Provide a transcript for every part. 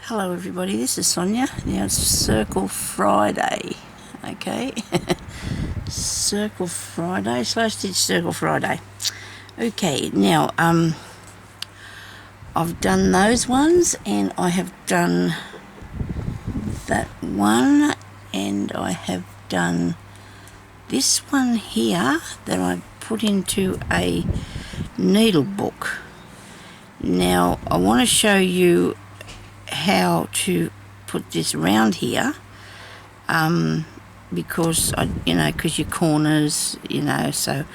Hello everybody, this is Sonya. Now it's Circle Friday, okay? Circle Friday, Slow Stitch Circle Friday. Okay, now I've done those ones and I have done that one and I have done this one here that I put into a needle book. Now I want to show you how to put this around here, because because your corners, so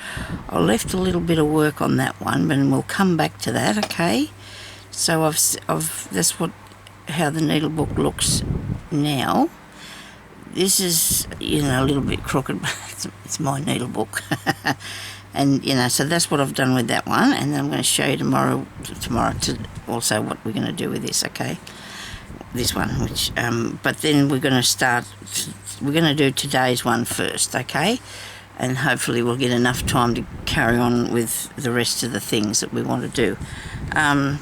I left a little bit of work on that one, but we'll come back to that. Okay, so that's how the needle book looks now. This is a little bit crooked, but it's my needle book. And so that's what I've done with that one, and then I'm going to show you tomorrow to also what we're going to do with this. Okay, this one, which but then we're going to do today's one first. Okay, and hopefully we'll get enough time to carry on with the rest of the things that we want to do.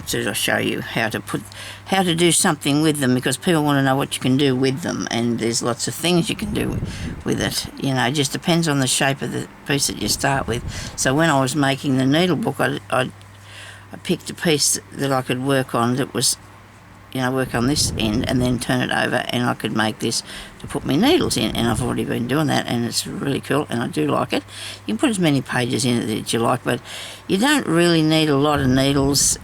So I'll show you how to do something with them, because people want to know what you can do with them, and there's lots of things you can do with it. It just depends on the shape of the piece that you start with. So when I was making the needle book, I picked a piece that I could work on that was, work on this end and then turn it over, and I could make this to put my needles in, and I've already been doing that, and it's really cool, and I do like it. You can put as many pages in it that you like, but you don't really need a lot of needles.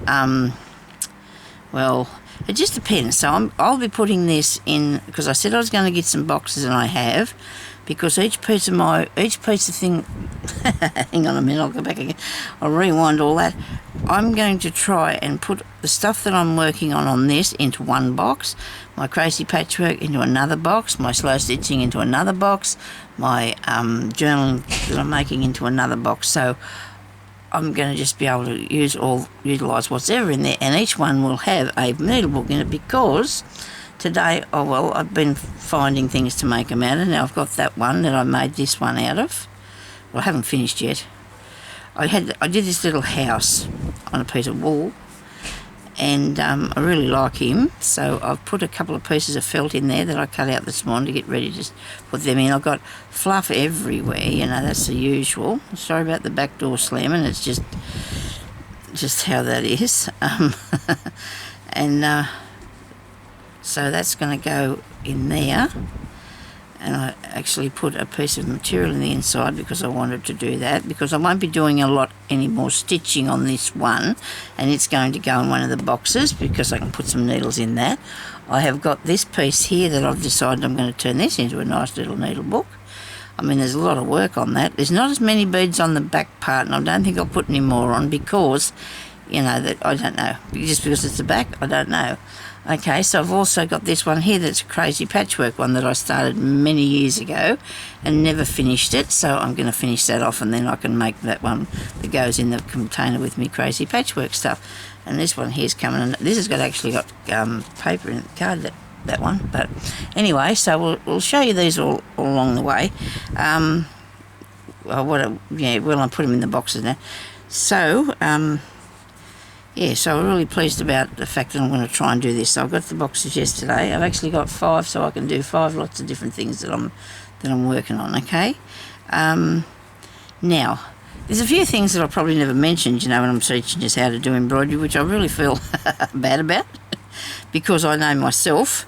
Well, it just depends. So I'll be putting this in, because I said I was going to get some boxes, and I have, because each piece of thing hang on a minute, I'll go back again, I'll rewind all that. I'm going to try and put the stuff that I'm working on this into one box, my crazy patchwork into another box, my slow stitching into another box, my journaling that I'm making into another box. So I'm going to just be able to utilise what's ever in there, and each one will have a needle book in it, because today, I've been finding things to make them out of. Now I've got that one that I made this one out of. Well, I haven't finished yet. I did this little house on a piece of wool, and I really like him, so I've put a couple of pieces of felt in there that I cut out this morning to get ready to put them in. I've got fluff everywhere, that's the usual. Sorry about the back door slamming, it's just how that is. And so that's going to go in there, and I actually put a piece of material in the inside because I wanted to do that, because I won't be doing a lot any more stitching on this one, and it's going to go in one of the boxes because I can put some needles in that. I have got this piece here that I've decided I'm going to turn this into a nice little needle book. I mean, there's a lot of work on that. There's not as many beads on the back part, and I don't think I'll put any more on, because that I don't know, just because it's the back, I don't know. Okay, so I've also got this one here that's a crazy patchwork one that I started many years ago and never finished it, so I'm going to finish that off, and then I can make that one that goes in the container with me crazy patchwork stuff. And this one here's coming, and this has actually got paper in the card, that one. But anyway, so we'll show you these all along the way. Well, I'll put them in the boxes now. So so I'm really pleased about the fact that I'm going to try and do this. So I got the boxes yesterday. I've actually got 5, so I can do 5 lots of different things that I'm working on. Okay. Now, there's a few things that I probably never mentioned, when I'm teaching just how to do embroidery, which I really feel bad about, because I know myself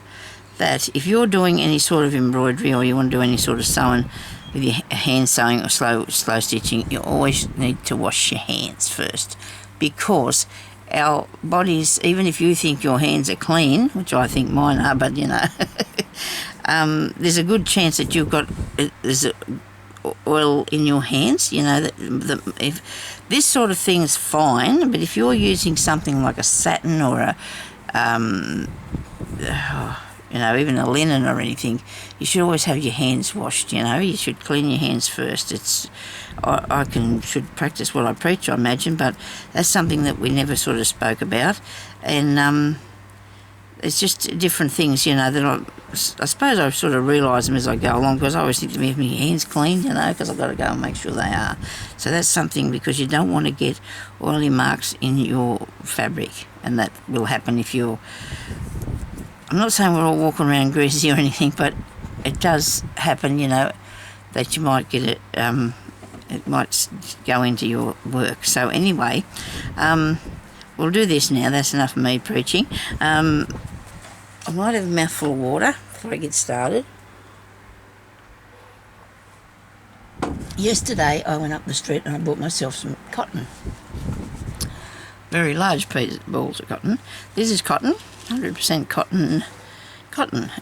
that if you're doing any sort of embroidery, or you want to do any sort of sewing with your hand sewing or slow stitching, you always need to wash your hands first, because our bodies, even if you think your hands are clean, which I think mine are, but there's a good chance that you've got there's oil in your hands. If this sort of thing is fine, but if you're using something like a satin or a even a linen or anything, you should always have your hands washed. You should clean your hands first. I should practice what I preach, I imagine, but that's something that we never sort of spoke about. And it's just different things, that I suppose I sort of realise them as I go along, because I always think to me, have my hands clean, because I've got to go and make sure they are. So that's something, because you don't want to get oily marks in your fabric, and that will happen if you're I'm not saying we're all walking around greasy or anything, but it does happen, you know, that you might get it, it might go into your work. So anyway, we'll do this now. That's enough of me preaching. I might have a mouthful of water before I get started. Yesterday I went up the street and I bought myself some cotton. Very large balls of cotton. This is cotton, 100% cotton.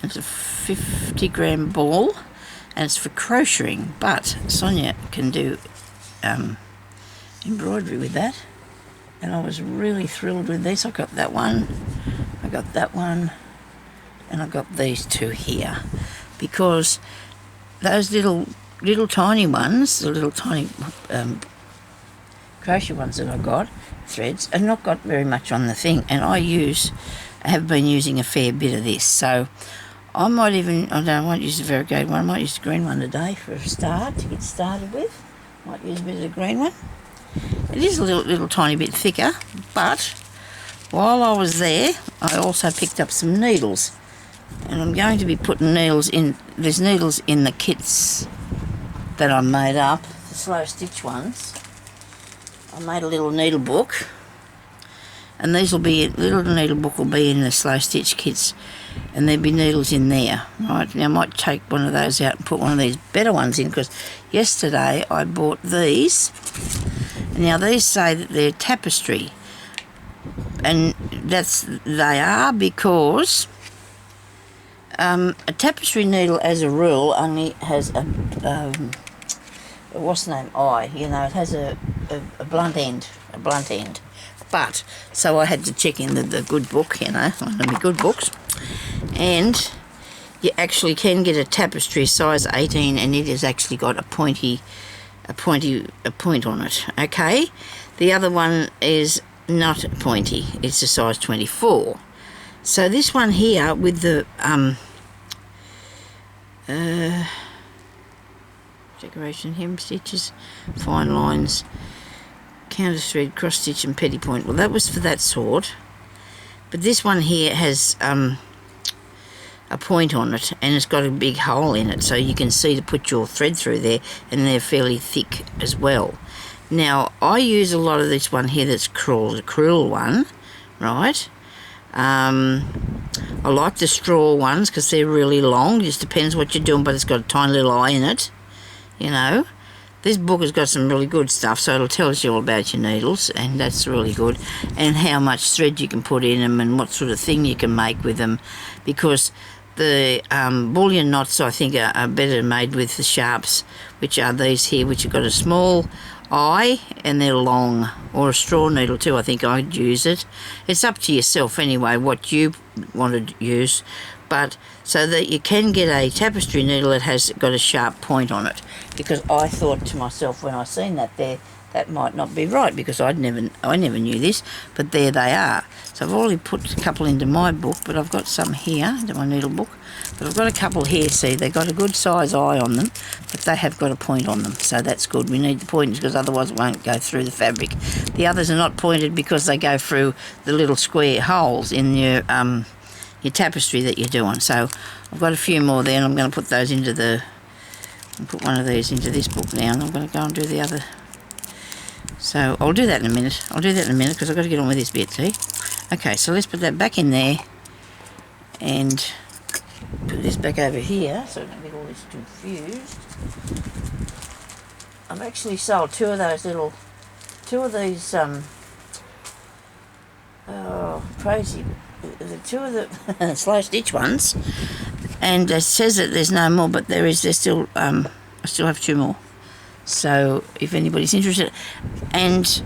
It's a 50-gram ball and it's for crocheting, but Sonya can do embroidery with that, and I was really thrilled with this. I got that one, I got that one, and I got these two here, because those little tiny ones, the little tiny crochet ones that I got, threads, have not got very much on the thing, and I have been using a fair bit of this, so I might even, I won't use the variegated one, I might use the green one today for a start, to get started with. Might use a bit of the green one. It is a little tiny bit thicker, but while I was there, I also picked up some needles, and I'm going to be putting needles in, there's needles in the kits that I made up, the slow stitch ones. I made a little needle book, and these will be, the little needle book will be in the slow stitch kits, and there'll be needles in there. Right, now I might take one of those out and put one of these better ones in, because yesterday I bought these. Now these say that they're tapestry, and they are, because a tapestry needle as a rule only has a what's the name, eye, you know, it has a blunt end, but so I had to check in the good book, you know, one of my good books, and you actually can get a tapestry size 18, and it has actually got a point on it. Okay, the other one is not pointy, it's a size 24. So this one here with the decoration hem stitches, fine lines, counter thread, cross stitch and petty point, well that was for that sort, but this one here has a point on it, and it's got a big hole in it, so you can see to put your thread through there, and they're fairly thick as well. Now I use a lot of this one here that's the crewel one, right? I like the straw ones because they're really long, just depends what you're doing, but it's got a tiny little eye in it, you know. This book has got some really good stuff, so it'll tell you all about your needles, and that's really good, and how much thread you can put in them and what sort of thing you can make with them, because the bullion knots I think are better made with the sharps, which are these here, which have got a small eye and they're long, or a straw needle too, I think I'd use it. It's up to yourself anyway what you want to use, but so that you can get a tapestry needle that has got a sharp point on it, because I thought to myself when I seen that there, that might not be right, because I never knew this, but there they are. So I've already put a couple into my book, but I've got some here in my needle book, but I've got a couple here. See, they've got a good size eye on them, but they have got a point on them, so that's good. We need the pointers because otherwise it won't go through the fabric. The others are not pointed because they go through the little square holes in your tapestry that you're doing. So I've got a few more there, and I'm going to put those into put one of these into this book now, and I'm going to go and do the other. So I'll do that in a minute. Because I've got to get on with this bit, see? Okay, so let's put that back in there and put this back over here so I don't get all this confused. I've actually sold two of these two of the slow stitch ones, and it says that there's no more, but there's still I still have two more. So if anybody's interested, and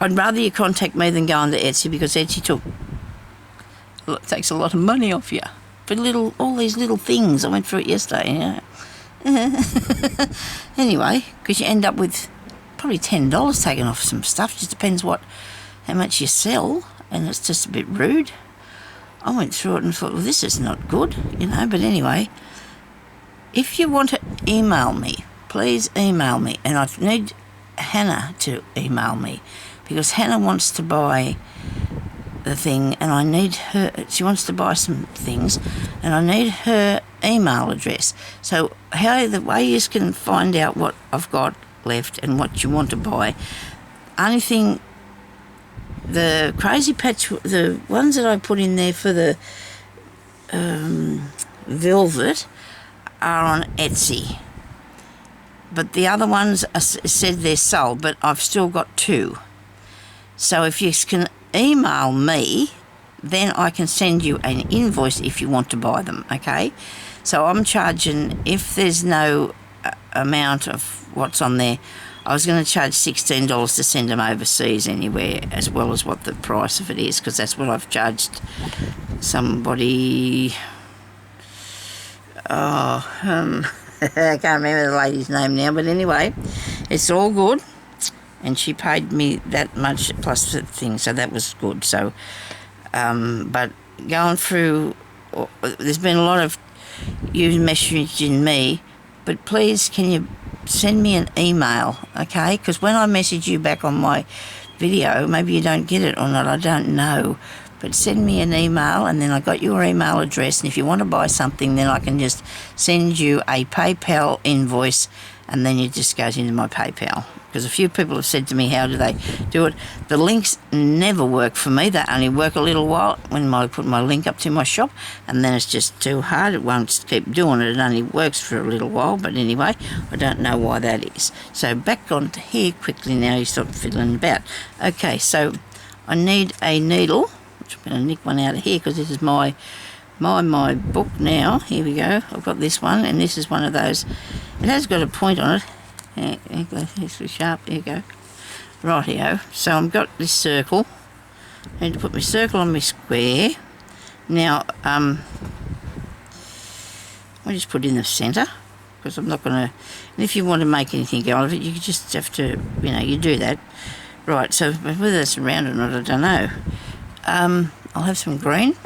I'd rather you contact me than go on to Etsy, because Etsy takes a lot of money off you for all these little things. I went through it yesterday, you know. Anyway, because you end up with probably $10 taken off some stuff. Just depends how much you sell, and it's just a bit rude. I went through it and thought, well, this is not good, you know. But anyway, if you want to email me, please email me, and I need Hannah to email me, because Hannah wants to buy the thing, and I need her, she wants to buy some things, and I need her email address. So the way you can find out what I've got left and what you want to buy, only thing, the Crazy Patch, the ones that I put in there for the velvet are on Etsy, but the other ones said they're sold, but I've still got 2. So if you can email me, then I can send you an invoice if you want to buy them, okay? So I'm charging, if there's no amount of what's on there, I was going to charge $16 to send them overseas anywhere, as well as what the price of it is, because that's what I've charged somebody. I can't remember the lady's name now, but anyway, it's all good. And she paid me that much plus the thing, so that was good. So, but going through, there's been a lot of you messaging me, but please can you send me an email, okay? Because when I message you back on my video, maybe you don't get it or not, I don't know. But send me an email, and then I got your email address, and if you want to buy something, then I can just send you a PayPal invoice, and then it just goes into my PayPal. Because a few people have said to me, how do they do it? The links never work for me. They only work a little while when I put my link up to my shop, and then it's just too hard. It won't keep doing it. It only works for a little while. But anyway, I don't know why that is. So back onto here quickly now. You stop fiddling about. Okay, so I need a needle. Which I'm going to nick one out of here because this is my book now. Here we go. I've got this one, and this is one of those. It has got a point on it. It's sharp, there you go. Rightio. So I've got this circle. I need to put my circle on my square. Now, I just put it in the centre, because I'm not going to, and if you want to make anything out of it, you just have to, you do that. Right, so whether it's round or not, I don't know. I'll have some green.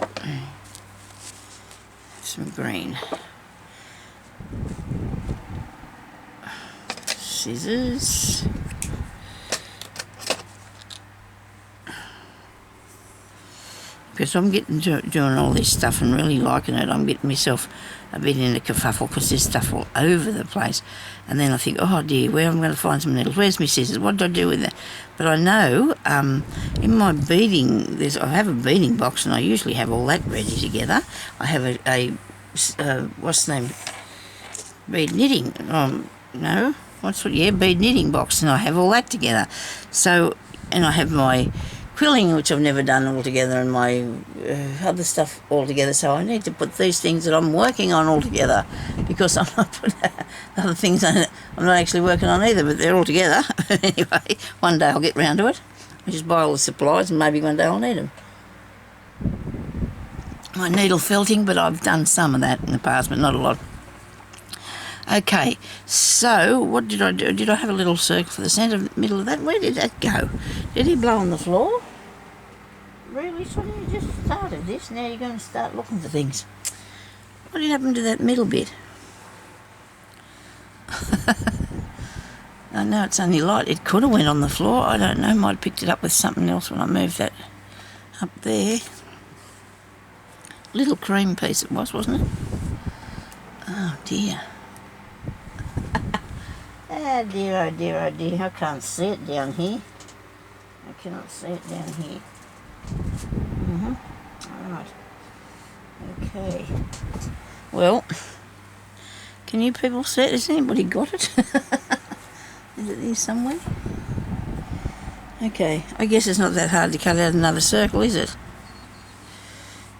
Scissors. Because I'm getting to doing all this stuff and really liking it. I'm getting myself a bit in a kerfuffle because there's stuff all over the place. And then I think, oh dear, where am I going to find some needles? Where's my scissors? What do I do with that? But I know in my beading, I have a beading box, and I usually have all that ready together. I have a what's the name? Bead knitting. Bead knitting box, and I have all that together. So, and I have my quilling, which I've never done all together, and my other stuff all together. So I need to put these things that I'm working on all together, because I'm not putting other things I'm not actually working on either, but they're all together. Anyway, one day I'll get round to it. I just buy all the supplies, and maybe one day I'll need them. My needle felting, but I've done some of that in the past, but not a lot. Okay, so what did I do? Did I have a little circle for the centre, middle of that? Where did that go? Did he blow on the floor? Really? So you just started this, now you're going to start looking for things. What did happen to that middle bit? I know it's only light. It could have went on the floor. I don't know. Might have picked it up with something else when I moved that up there. Little cream piece it was, wasn't it? Oh dear. Oh dear, oh dear, oh dear. I can't see it down here. I cannot see it down here. Alright. Okay. Well, can you people see it? Has anybody got it? Is it there somewhere? Okay. I guess it's not that hard to cut out another circle, is it?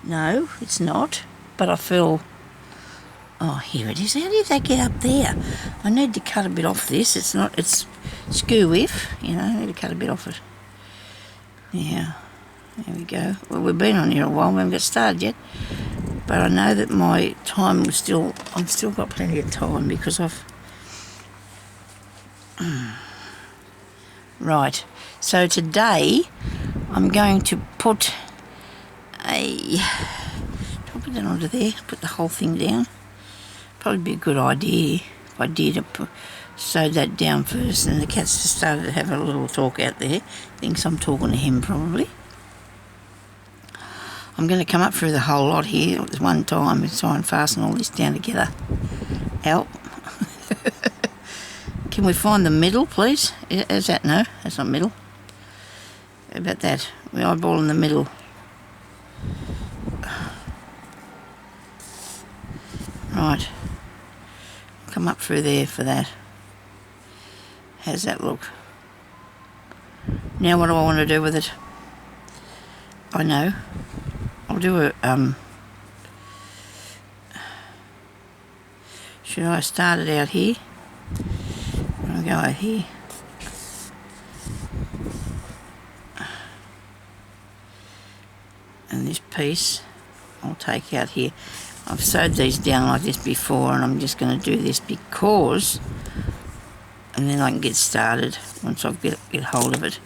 No, it's not. But I feel... Oh, here it is. How did that get up there? I need to cut a bit off this. It's skew with, I need to cut a bit off it. Yeah, there we go. Well, we've been on here a while. We haven't got started yet. But I know that my time was I've still got plenty of time because I've... Right, so today I'm going to put I'll put that onto there, put the whole thing down. Probably be a good idea if I did sew that down first, and the cat's just started to have a little talk out there. Thinks I'm talking to him probably. I'm going to come up through the whole lot here at one time and try and fasten all this down together. Out. Can we find the middle, please? Is that? No, that's not middle. How about that? We eyeball in the middle. Right. Come up through there for that. How's that look? Now what do I want to do with it? I know. I'll do a, should I start it out here? I'll go out here. And this piece I'll take out here. I've sewed these down like this before, and I'm just going to do this because, and then I can get started once I get hold of it.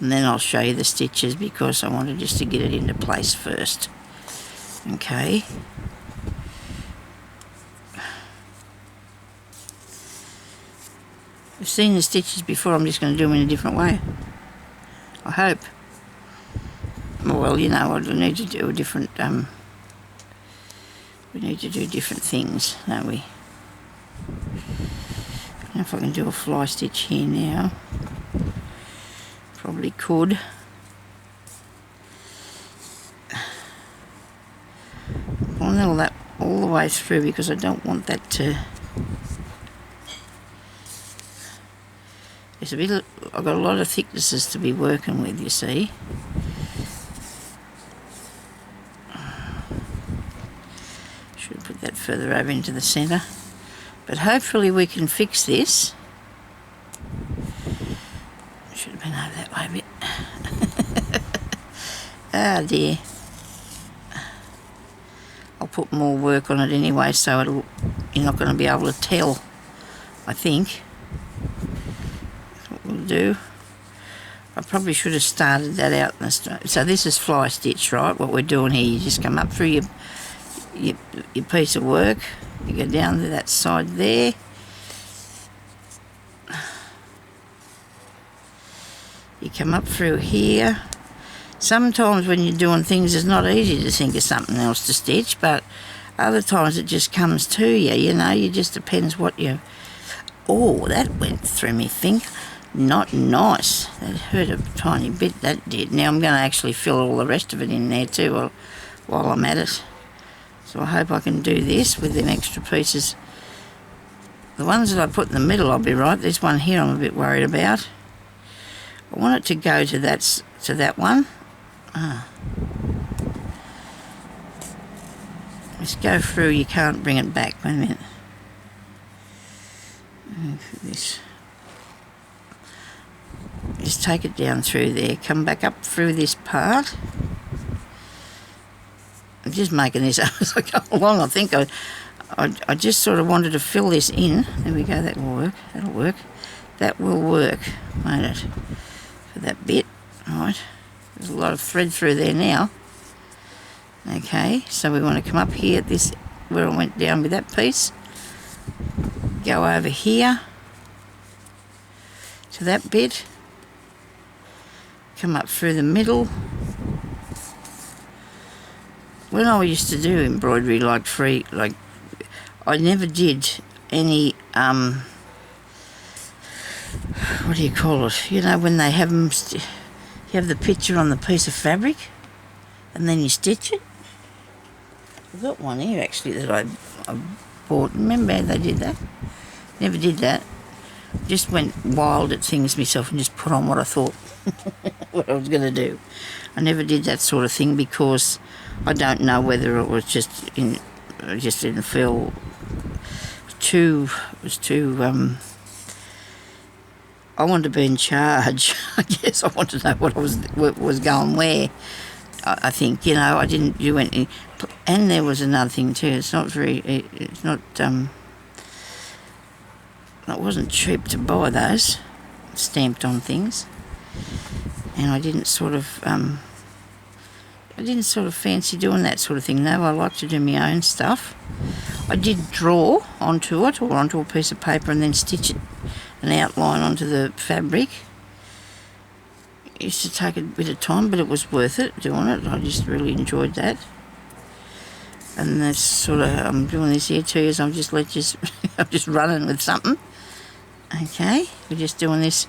And then I'll show you the stitches because I wanted just to get it into place first. Okay. You've seen the stitches before, I'm just going to do them in a different way. I hope. Well, you know, I need to do a different, we need to do different things, don't we? I don't know if I can do a fly stitch here now. Probably could. I'll nail that all the way through because I don't want that to... It's a bit. I've got a lot of thicknesses to be working with, you see. Should put that further over into the centre. But hopefully we can fix this. Should have been over that way a bit. Ah dear. I'll put more work on it anyway, so you're not going to be able to tell, I think. That's what we'll do. I probably should have started that out in the start. So this is fly stitch, right? What we're doing here, you just come up through your piece of work, you go down to that side there. You come up through here. Sometimes when you're doing things, it's not easy to think of something else to stitch, but other times it just comes to you, you know, it just depends what you... Oh, that went through me finger. Not nice. That hurt a tiny bit, that did. Now I'm going to actually fill all the rest of it in there too while I'm at it. So I hope I can do this with them extra pieces. The ones that I put in the middle, I'll be right. This one here I'm a bit worried about. I want it to go to that one. Let's go through, you can't bring it back. Wait a minute. This. Just take it down through there, come back up through this part. I'm just making this up as I go along. I think I just sort of wanted to fill this in. There we go, that will work, that'll work. That will work, won't it? For that bit, right. There's a lot of thread through there now. Okay, so we want to come up here at this, where I went down with that piece. Go over here to that bit. Come up through the middle. When I used to do embroidery like I never did any, what do you call it? You know, when they have them, you have the picture on the piece of fabric and then you stitch it. I've got one here actually that I bought. Remember how they did that? Never did that. Just went wild at things myself and just put on what I thought what I was going to do. I never did that sort of thing because I don't know whether it was just didn't feel too, it was too, I wanted to be in charge. I guess I wanted to know what was going where. I think, you know, I didn't do anything. And there was another thing too, it's not, it wasn't cheap to buy those stamped on things. And I didn't sort of fancy doing that sort of thing. No, I like to do my own stuff. I did draw onto it or onto a piece of paper and then stitch it, an outline onto the fabric. It used to take a bit of time, but it was worth it doing it. I just really enjoyed that. And that's sort of, I'm doing this here too, is I'm just running with something. Okay, we're just doing this,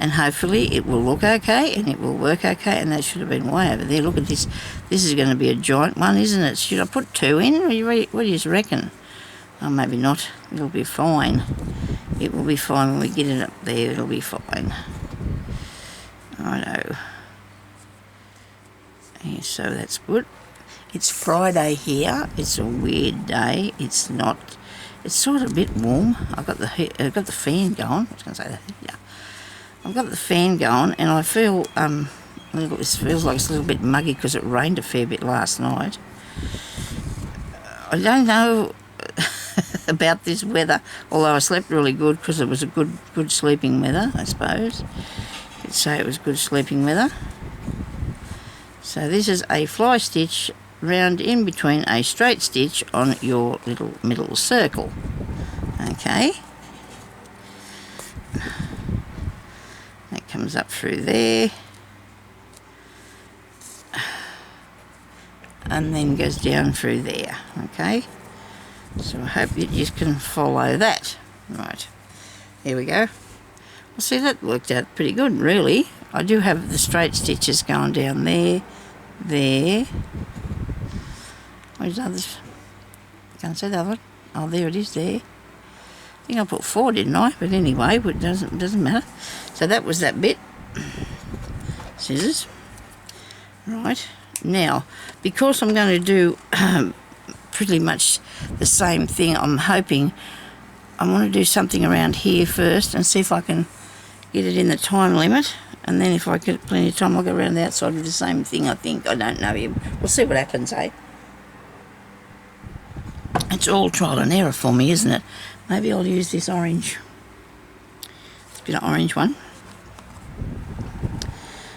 and hopefully it will look okay and it will work okay. And that should have been way over there. Look at this. This is going to be a giant one, isn't it? Should I put 2 in? What do you reckon? Oh, maybe not. It'll be fine. It will be fine when we get it up there. It'll be fine. Righto. Yeah, so that's good. It's Friday here. It's a weird day. It's not. It's sort of a bit warm. I've got the fan going. I was going to say that. Yeah. I've got the fan going, and I feel this feels like it's a little bit muggy because it rained a fair bit last night. I don't know about this weather, although I slept really good because it was a good sleeping weather, I suppose. You'd say it was good sleeping weather. So this is a fly stitch round in between a straight stitch on your little middle circle. Okay, that comes up through there and then goes down through there. Okay, so I hope that you can follow that. Right, here we go. Well, see, that worked out pretty good, really. I do have the straight stitches going down there, there. Where's the others? Can't see the other one. Oh, there it is there. I think I put 4, didn't I? But anyway, it doesn't matter. So that was that bit. Scissors. Right. Now, because I'm going to do pretty much the same thing, I'm hoping I want to do something around here first and see if I can get it in the time limit. And then if I get plenty of time, I'll go around the outside with the same thing, I think. I don't know. We'll see what happens, eh? It's all trial and error for me, isn't it? Maybe I'll use this orange. It's a bit of orange one.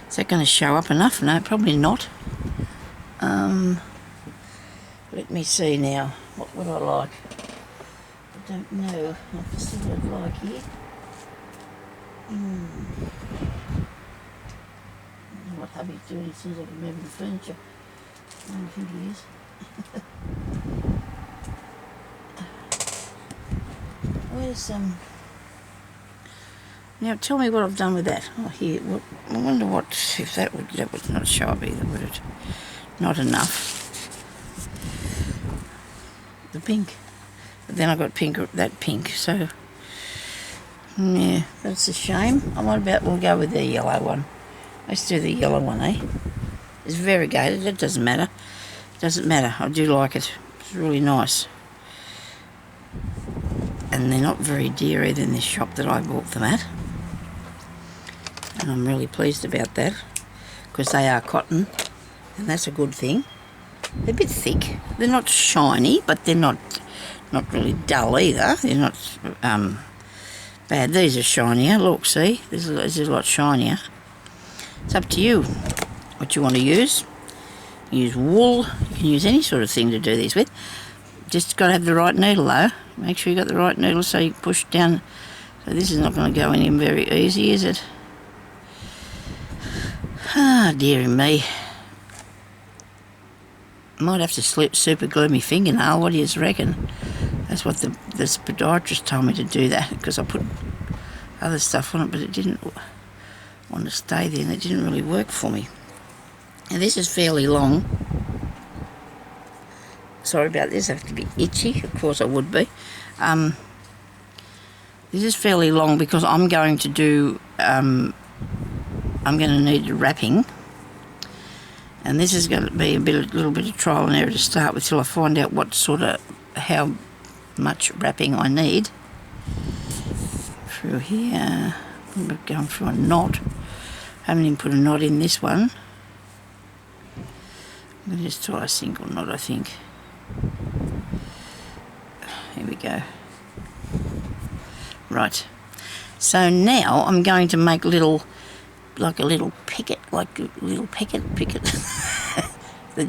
Is that going to show up enough? No, probably not. Let me see now. What would I like? I don't know. I have to see what I'd like here. I don't know what hubby's doing as soon as I can move the furniture. I don't think he is. Where's now tell me what I've done with that. Oh, here. I wonder what if that would not show up either, would it? Not enough. The pink. But then I got that pink. So yeah, that's a shame. What about we'll go with the yellow one. Let's do the yellow one, eh? It's variegated. It doesn't matter. It doesn't matter. I do like it. It's really nice. And they're not very dear either in this shop that I bought them at. And I'm really pleased about that because they are cotton and that's a good thing. They're a bit thick. They're not shiny, but they're not really dull either. They're not bad. These are shinier. Look, see? This is a lot shinier. It's up to you what you want to use. Use wool. You can use any sort of thing to do these with. Just got to have the right needle though. Make sure you got the right needle so you push down. So this is not going to go in very easy, is it? Ah, dearie me. Might have to super glue my fingernail. What do you reckon? That's what this podiatrist told me to do that because I put other stuff on it, but it didn't want to stay there and it didn't really work for me. Now this is fairly long. Sorry about this, I have to be itchy, of course I would be. This is fairly long because I'm going to do, I'm going to need wrapping. And this is going to be a little bit of trial and error to start with till I find out how much wrapping I need. Through here, I'm going through a knot. I haven't even put a knot in this one. I'm going to just try a single knot, I think. Here we go. Right. So now I'm going to make a little picket that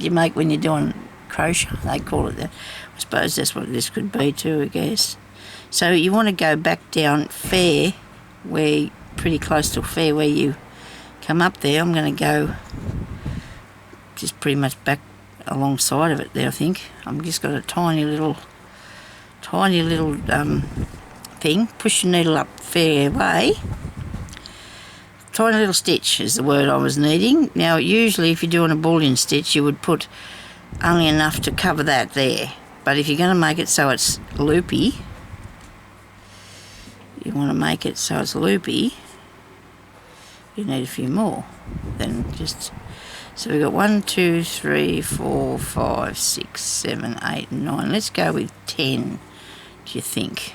you make when you're doing crochet. They call it that. I suppose that's what this could be too, I guess. So you want to go back down pretty close to fair where you come up there. I'm going to go just pretty much back alongside of it there, I think. I've just got a tiny little thing. Push your needle up fair way. Tiny little stitch is the word I was needing. Now usually if you're doing a bullion stitch you would put only enough to cover that there, but if you're going to make it so it's loopy, you want to make it so it's loopy, you need a few more than just. So we've got 1, 2, 3, 4, 5, 6, 7, 8, 9. Let's go with 10, do you think?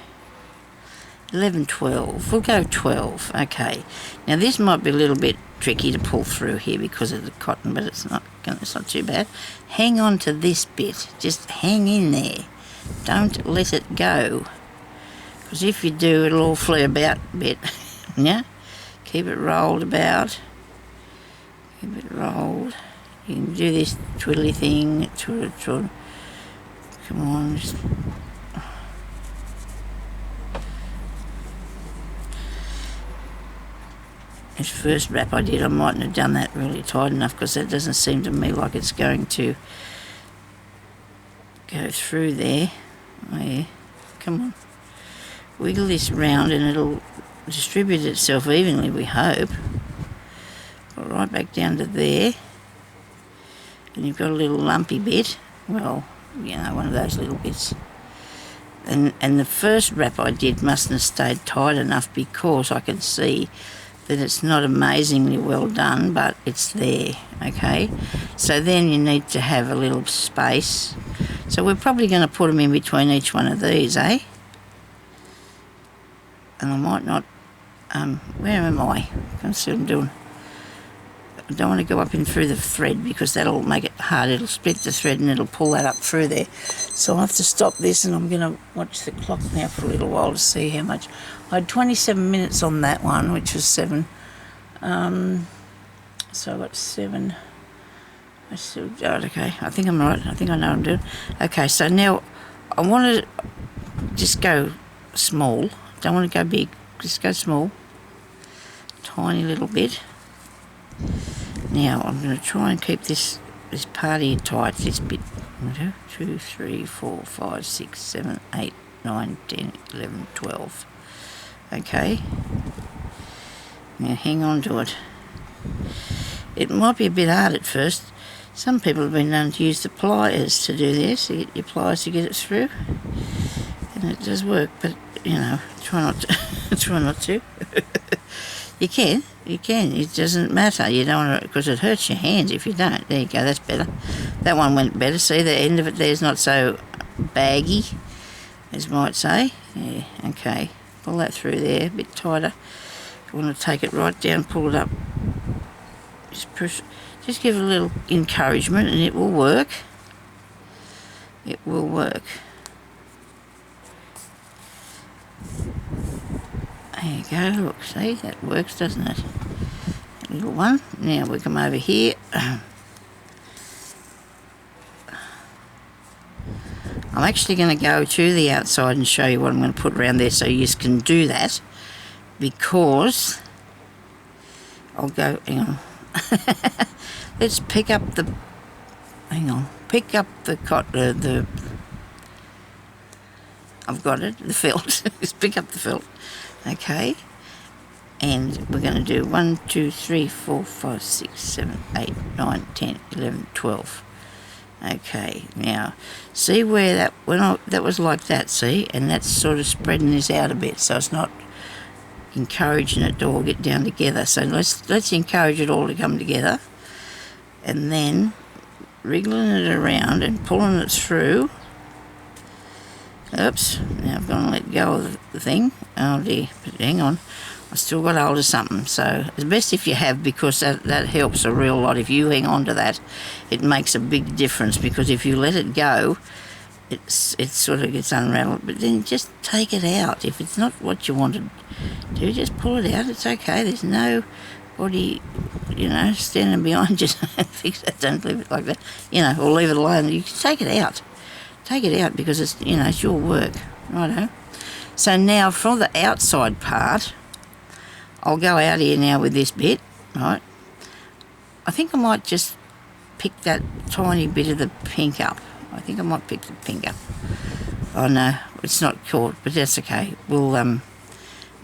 11, 12. We'll go 12. Okay. Now this might be a little bit tricky to pull through here because of the cotton, but it's not too bad. Hang on to this bit. Just hang in there. Don't let it go. Because if you do, it'll all flee about a bit. Yeah? Keep it rolled about. Keep it rolled. You can do this twiddly thing. Twiddle. Come on. Just. This first wrap I did, I mightn't have done that really tight enough because that doesn't seem to me like it's going to go through there. Oh yeah. Come on. Wiggle this round and it'll distribute itself evenly, we hope. Go right back down to there. And you've got a little lumpy bit. Well, you know, one of those little bits. And the first wrap I did mustn't have stayed tight enough because I can see that it's not amazingly well done, but it's there, okay? So then you need to have a little space. So we're probably going to put them in between each one of these, eh? And I might not, where am I? I can't see what I'm doing. I don't want to go up in through the thread because that'll make it hard. It'll split the thread and it'll pull that up through there. So I'll have to stop this and I'm going to watch the clock now for a little while to see how much. I had 27 minutes on that one, which was 7. So I got 7. I still, oh, okay, I think I'm right. I think I know what I'm doing. Okay, so now I want to just go small. Don't want to go big. Just go small. Tiny little bit. Now I'm going to try and keep this part here tight, this bit. 1, 2, 3, 4, 5, 6, 7, 8, 9, 10, 11, 12. Okay. Now hang on to it. It might be a bit hard at first. Some people have been known to use the pliers to do this, to get your pliers to get it through. And it does work, but you know, try not to. Try not to. You can. It doesn't matter. You don't want to, because it hurts your hands if you don't. There you go. That's better. That one went better. See, the end of it there's not so baggy, as might say. Yeah. Okay. Pull that through there, a bit tighter. You want to take it right down, pull it up. Just push. Just give it a little encouragement, and it will work. It will work. There you go, look, see, that works, doesn't it? That little one. Now we come over here. I'm actually going to go to the outside and show you what I'm going to put around there so you can do that, because I'll go, hang on. Let's pick up the, pick up the cotton, I've got it, the felt. Let's pick up the felt. Okay, and we're going to do 1, 2, 3, 4, 5, 6, 7, 8, 9, 10, 11, 12. Okay, now see where that that was like that, see, and that's sort of spreading this out a bit, so it's not encouraging it to all get down together. So let's encourage it all to come together, and then wriggling it around and pulling it through. Oops, now I've got to let go of the thing. Oh dear, but hang on. I've still got hold of something. So it's best if you have, because that helps a real lot. If you hang on to that, it makes a big difference, because if you let it go, it sort of gets unraveled. But then just take it out. If it's not what you want to do, just pull it out. It's okay. There's nobody, standing behind you. Fix that. Don't leave it like that. Or leave it alone. You can take it out. Take it out, because it's, it's your work. Righto. So now for the outside part, I'll go out here now with this bit, right? I think I might just pick that tiny bit of the pink up. I think I might pick the pink up. Oh no, it's not caught, but that's okay. We'll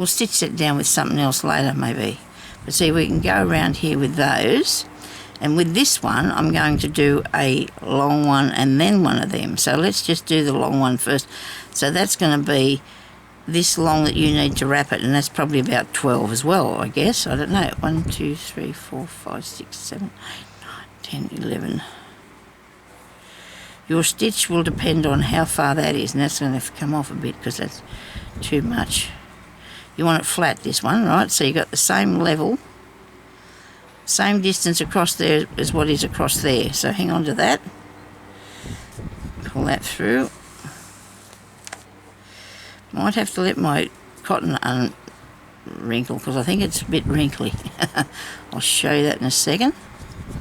stitch that down with something else later maybe. But see, we can go around here with those. And with this one, I'm going to do a long one and then one of them. So let's just do the long one first. So that's going to be this long that you need to wrap it, and that's probably about 12 as well, I guess. I don't know. 1, 2, 3, 4, 5, 6, 7, 8, 9, 10, 11. Your stitch will depend on how far that is, and that's going to have to come off a bit because that's too much. You want it flat, this one, right? So you've got the same level, same distance across there as what is across there. So hang on to that. Pull that through. Might have to let my cotton unwrinkle because I think it's a bit wrinkly. I'll show you that in a second.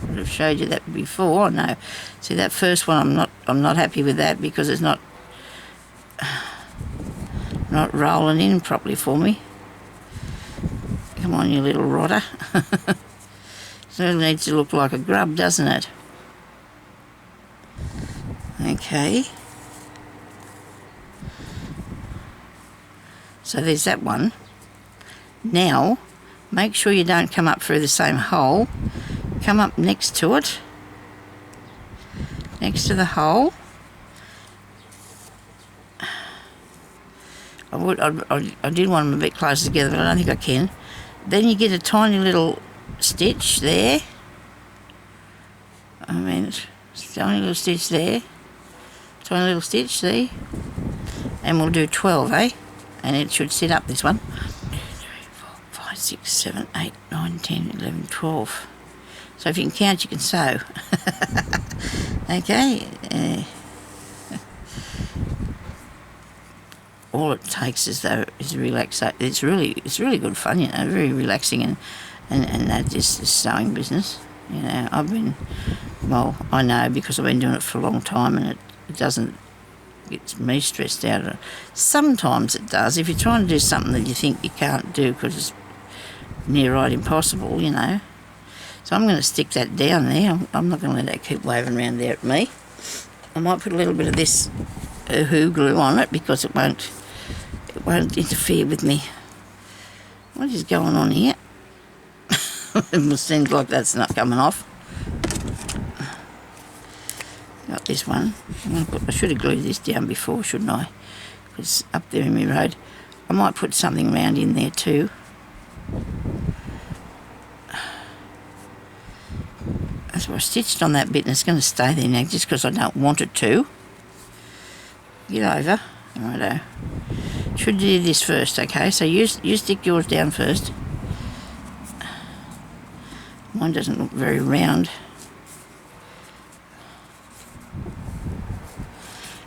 I would have showed you that before. No, see that first one, I'm not happy with that because it's not rolling in properly for me. Come on, you little rotter. So it needs to look like a grub, doesn't it? Okay. So there's that one. Now, make sure you don't come up through the same hole. Come up next to it. Next to the hole. I did want them a bit closer together, but I don't think I can. Then you get a tiny little stitch there. I mean, tiny little stitch there. Tiny little stitch, see? And we'll do 12, eh? And it should sit up, this one. 1, 2, 3, 4, 5, 6, 7, 8, 9, 10, 11, 12. So if you can count, you can sew. Okay. All it takes is relaxation. It's really good fun, you know, very relaxing, and that is the sewing business. You know, I know because I've been doing it for a long time, and it doesn't get me stressed out. Sometimes it does. If you're trying to do something that you think you can't do because it's near right impossible, you know. So I'm going to stick that down there. I'm not going to let that keep waving around there at me. I might put a little bit of this Oohoo glue on it because it won't interfere with me. What is going on here? It seems like that's not coming off. Got this one. I should have glued this down before, shouldn't I? Because up there in my road. I might put something round in there too. So I stitched on that bit and it's going to stay there now just because I don't want it to. Get over. Righto. Should do this first, okay? So you stick yours down first. Mine doesn't look very round.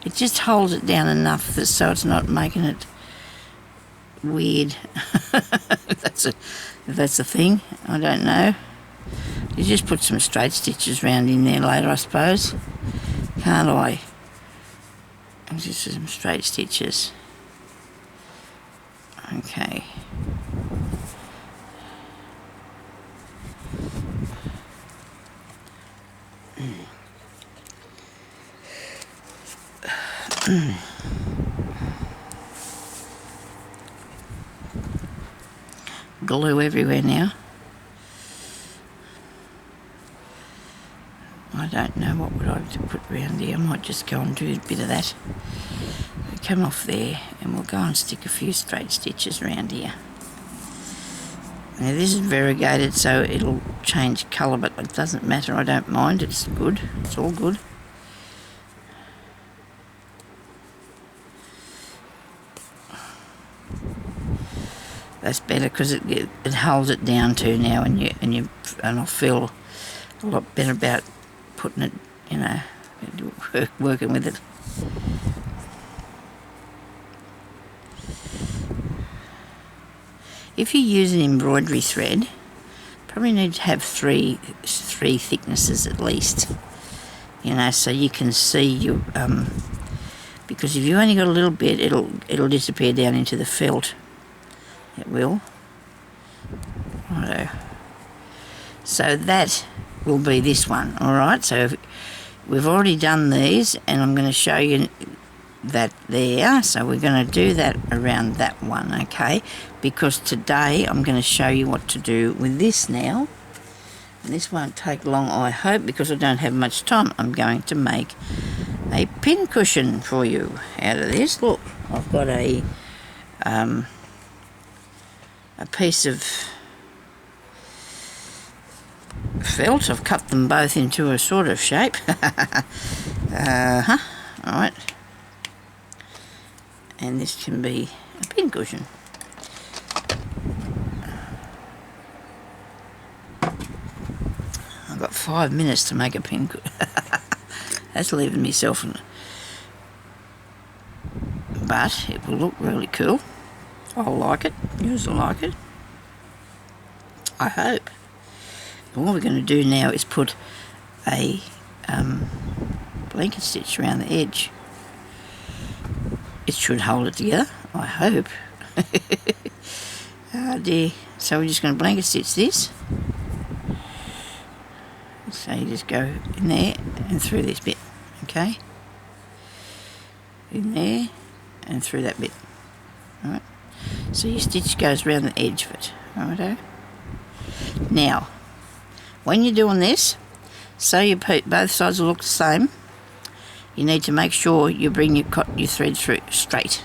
It just holds it down enough so it's not making it weird. If that's a thing, I don't know. You just put some straight stitches round in there later, I suppose. Can't I? Just some straight stitches. Okay. Glue everywhere now. I don't know what would I have to put around here. I might just go and do a bit of that. Come off there and we'll go and stick a few straight stitches around here. Now this is variegated so it'll change colour, but it doesn't matter, I don't mind, it's good, it's all good. That's better because it holds it down too now, and I'll feel a lot better about putting it, you know, working with it. If you use an embroidery thread, probably need to have three thicknesses at least, you know, so you can see your because if you only got a little bit, it'll disappear down into the felt. It will. Righto. So that will be this one. All right, so we've already done these, and I'm going to show you that there. So we're going to do that around that one, okay? Because today I'm going to show you what to do with this now. And this won't take long, I hope, because I don't have much time. I'm going to make a pin cushion for you out of this. Look, I've got a piece of felt. I've cut them both into a sort of shape. Alright. And this can be a pin cushion. I've got 5 minutes to make a pin cushion. That's leaving myself in. But it will look really cool. I'll like it. You'll like it. I hope. And what we're going to do now is put a blanket stitch around the edge. It should hold it together, I hope. Oh dear. So we're just going to blanket stitch this. So you just go in there and through this bit, okay? In there and through that bit. Alright. So your stitch goes around the edge of it. Alright. Now, when you're doing this, so you both sides will look the same. You need to make sure you bring your thread through straight.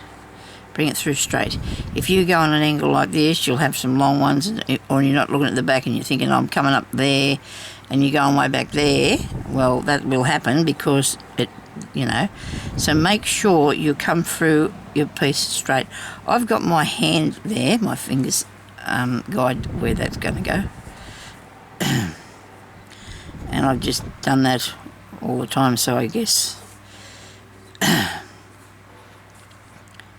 Bring it through straight. If you go on an angle like this, you'll have some long ones, or you're not looking at the back and you're thinking, oh, I'm coming up there, and you're going way back there. Well, that will happen because it, you know. So make sure you come through your piece straight. I've got my hand there, my fingers guide where that's going to go. And I've just done that all the time, so I guess.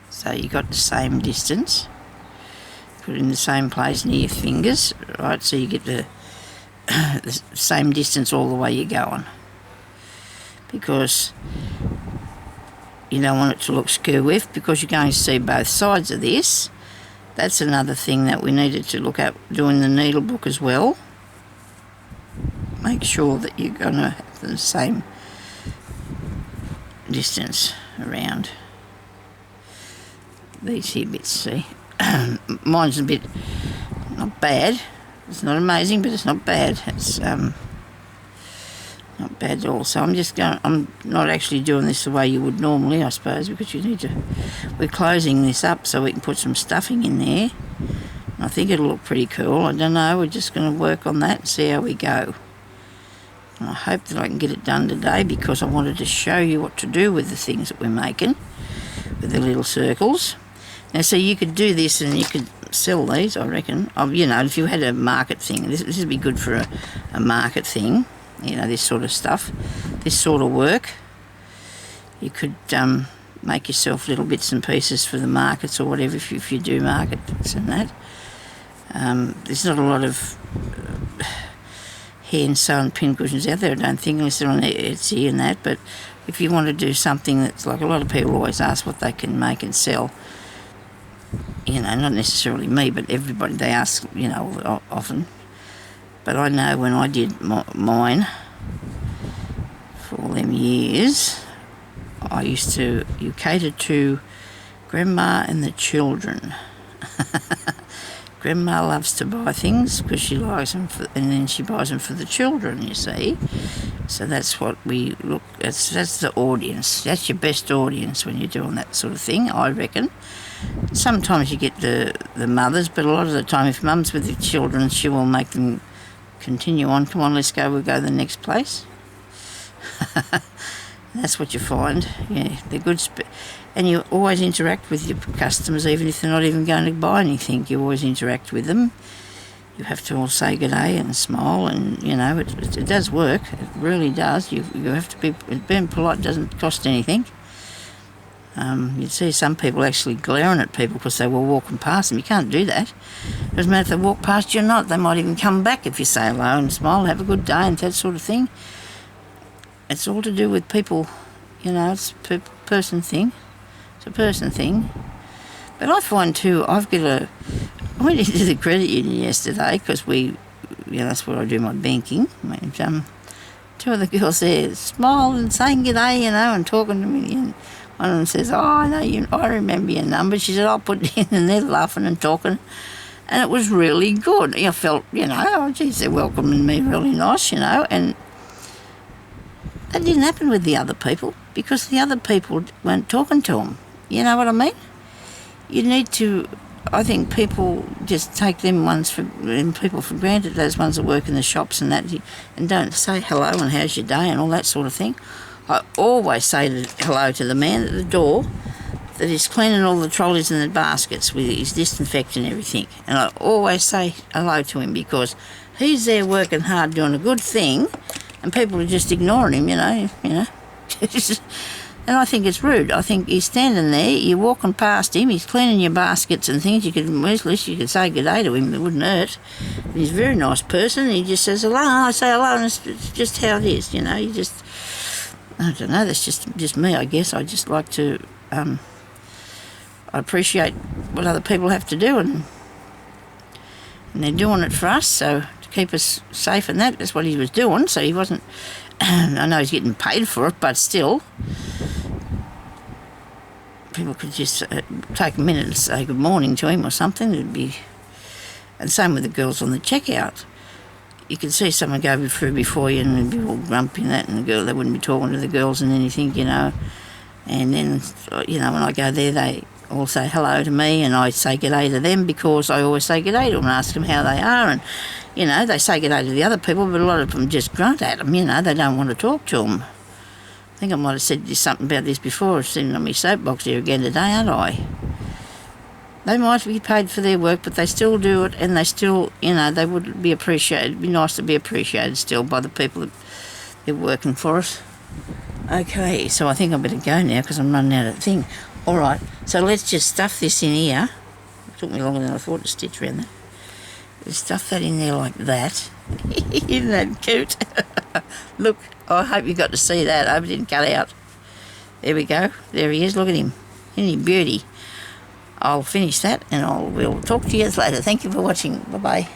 So you got the same distance. Put it in the same place near your fingers, right? So you get the same distance all the way you're going. Because you don't want it to look skew-whiff, because you're going to see both sides of this. That's another thing that we needed to look at doing the needle book as well. Make sure that you're going to have the same distance around these here bits, see. Mine's a bit not bad. It's not amazing, but it's not bad. It's not bad at all. So I'm not actually doing this the way you would normally, I suppose, because you need to, we're closing this up so we can put some stuffing in there. I think it'll look pretty cool. I don't know, we're just going to work on that and see how we go. And I hope that I can get it done today, because I wanted to show you what to do with the things that we're making, with the little circles. Now, so you could do this and you could sell these, I reckon. You know, if you had a market thing, this would be good for a market thing, you know, this sort of stuff, this sort of work. You could make yourself little bits and pieces for the markets or whatever, if you do markets and that. There's not a lot of hand sewn pin cushions out there, I don't think, unless they're on Etsy and that. But if you want to do something that's like, a lot of people always ask what they can make and sell. You know, not necessarily me, but everybody, they ask, you know, often. But I know when I did mine for all them years, you catered to Grandma and the children. Grandma loves to buy things because she likes them, and then she buys them for the children, you see. So that's what we look, that's the audience. That's your best audience when you're doing that sort of thing, I reckon. Sometimes you get the mothers, but a lot of the time, if mum's with the children, she will make them continue on. Come on, let's go, we'll go to the next place. That's what you find. Yeah, they're good. And you always interact with your customers, even if they're not even going to buy anything. You always interact with them. You have to all say good day and smile, and, you know, it does work. It really does. You have to be, being polite doesn't cost anything. You'd see some people actually glaring at people because they were walking past them. You can't do that. It doesn't matter if they walk past you or not. They might even come back if you say hello and smile, have a good day, and that sort of thing. It's all to do with people, you know, it's a person thing. It's a person thing. But I find too, I went into the credit union yesterday because we that's where I do my banking. And, two of the girls there smiled and saying g'day, and talking to me. And one of them says, "Oh, I know you. I remember your number." She said, "I'll put it in," and they're laughing and talking, and it was really good. I felt, oh, geez, they're welcoming me really nice, and that didn't happen with the other people because the other people weren't talking to them. You know what I mean? You need to. I think people just take people for granted, those ones that work in the shops and that, and don't say hello and how's your day and all that sort of thing. I always say hello to the man at the door that is cleaning all the trolleys and the baskets with his disinfectant and everything. And I always say hello to him because he's there working hard doing a good thing and people are just ignoring him, And I think it's rude. I think he's standing there, you're walking past him, he's cleaning your baskets and things. At least you could say good day to him, it wouldn't hurt. And he's a very nice person. He just says hello, and I say hello, and it's just how it is, You just, I don't know, that's just me, I guess. I just like to, I appreciate what other people have to do, and they're doing it for us, so to keep us safe and that's what he was doing. So he wasn't, I know he's getting paid for it, but still, people could just take a minute and say good morning to him or something. It'd be, and same with the girls on the checkout. You could see someone go through before you and they'd be all grumpy and that, and they wouldn't be talking to the girls and anything, And then, when I go there, they all say hello to me, and I say g'day to them because I always say g'day to them and ask them how they are, and they say g'day to the other people, but a lot of them just grunt at them. They don't want to talk to them. I think I might have said something about this before. I've seen it on my soapbox here again today, aren't I? They might be paid for their work, but they still do it, and they still, they would be appreciated. It'd be nice to be appreciated still by the people that they're working for us. Okay, so I think I better go now because I'm running out of thing. All right, so let's just stuff this in here. It took me longer than I thought to stitch around that. Let's stuff that in there like that. Isn't that cute? Look, I hope you got to see that. I hope it didn't cut out. There we go. There he is. Look at him. Isn't he beauty? I'll finish that and we'll talk to you later. Thank you for watching. Bye-bye.